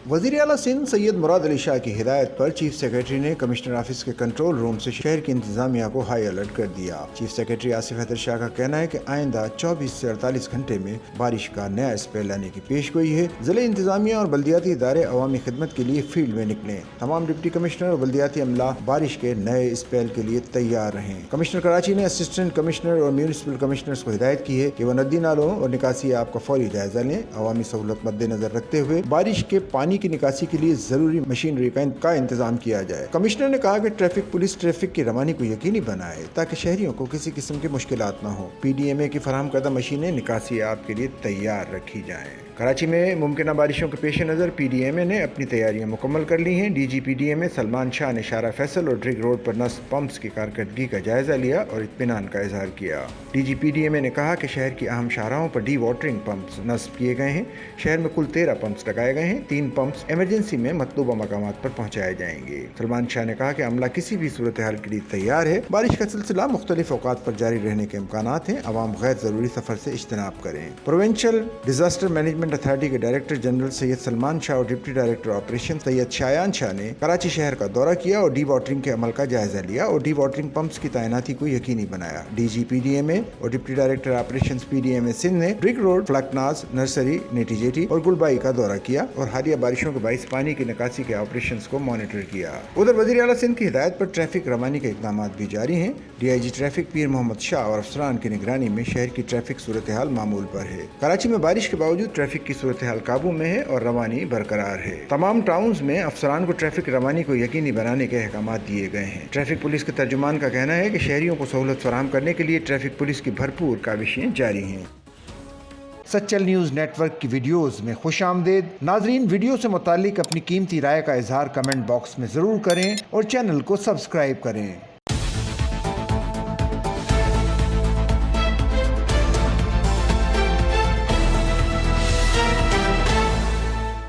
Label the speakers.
Speaker 1: वज़ीर आला सिंध सैयद मुराद अली शाह की हिदायत पर चीफ सेक्रेटरी ने कमिश्नर ऑफिस के कंट्रोल रूम से शहर की इंतजामिया को हाई अलर्ट कर दिया। चीफ सेक्रेटरी आसिफ हैदर शाह का कहना है कि आइंदा 24 से 48 घंटे में बारिश का नया स्पेल लाने की पेश गोई है। जिले इंतजामिया और बल्दियाती इदारे अवामी खिदमत के लिए फील्ड में निकले। तमाम डिप्टी कमिश्नर और बल्दियाती अमला बारिश के नए स्पेल के लिए तैयार रहें। कमिश्नर कराची ने असिस्टेंट कमिश्नर और म्यूनिसिपल कमिश्नर्स को हिदायत की है कि वह नदी नालों और निकासी आप का फौरी जायजा लें। अवामी सहूलत मद्देनजर रखते हुए बारिश के पानी की निकासी के लिए जरूरी मशीनरी का इंतजाम किया जाए। कमिश्नर ने कहा कि ट्रैफिक पुलिस ट्रैफिक की रवानी को यकीनी बनाए ताकि शहरियों को किसी किस्म की मुश्किलात न हो। PDMA की फराहम करदा मशीनें निकासी आप के लिए तैयार रखी जाएं। कराची में मुमकिन बारिशों के पेश नज़र PDMA ने अपनी तैयारियां मुकम्मल कर ली हैं। DG PDMA सलमान शाह ने शारा फैसल और ड्रिग रोड पर नस्ब पंप्स की कारकर्दगी का जायजा लिया और इत्मीनान का इजहार किया। DG PDMA ने कहा कि शहर की अहम शाहराहों पर डी वाटरिंग पंप्स नस्ब किए गए हैं। शहर में कुल 13 पंप्स लगाए गए हैं। 3 पंप्स इमरजेंसी में मतलूबा मकामात पर पहुँचाए जाएंगे। सलमान शाह ने कहा कि अमला किसी भी सूरत हाल के लिए तैयार है। बारिश का सिलसिला मुख्तलिफ औकात पर जारी रहने के इम्कानात हैं। अवाम गैर जरूरी सफर से इज्तनाब करें। प्रोविंशियल डिजास्टर मैनेजमेंट अथॉरिटी के डायरेक्टर जनरल सैयद सलमान शाह और deputy director operation Syed Shayan Shah ने कराची शहर का दौरा किया और डी वाटरिंग के अमल का जायजा लिया और डी वाटरिंग पंप्स की तैनाती को यकीनी बनाया। DG PDMA और deputy director operation PDMA Sindh ने ब्रिक रोड, फ्लकनाज, नर्सरी, नेटी जेटी और गुलबाई का दौरा किया और हालिया बारिशों के बाइस पानी की निकासी के ऑपरेशन को मॉनिटर किया। उधर वज़ीर आला सिंध की हिदायत पर ट्रैफिक रवानी के इक़दाम भी जारी हैं। DIG ट्रैफिक पीर मोहम्मद शाह और अफसरान की निगरानी में शहर की ट्रैफिक सूरत हाल मामूल पर है। कराची में बारिश के बावजूद ट्रैफिक की सूरत हाल काबू में है और रवानी बरकरार है। तमाम टाउन्स में अफसरान को ट्रैफिक रवानी को यकीनी बनाने के अहकाम दिए गए हैं। ट्रैफिक पुलिस के तर्जुमान का कहना है कि शहरियों को सहूलत फराहम करने के लिए ट्रैफिक पुलिस की भरपूर काविशें जारी हैं। सच्चल न्यूज़ नेटवर्क की वीडियोस में खुश आमदेद। नाजरीन, वीडियो से मुतालिक अपनी कीमती राय का इजहार कमेंट बॉक्स में ज़रूर करें और चैनल को सब्सक्राइब करें।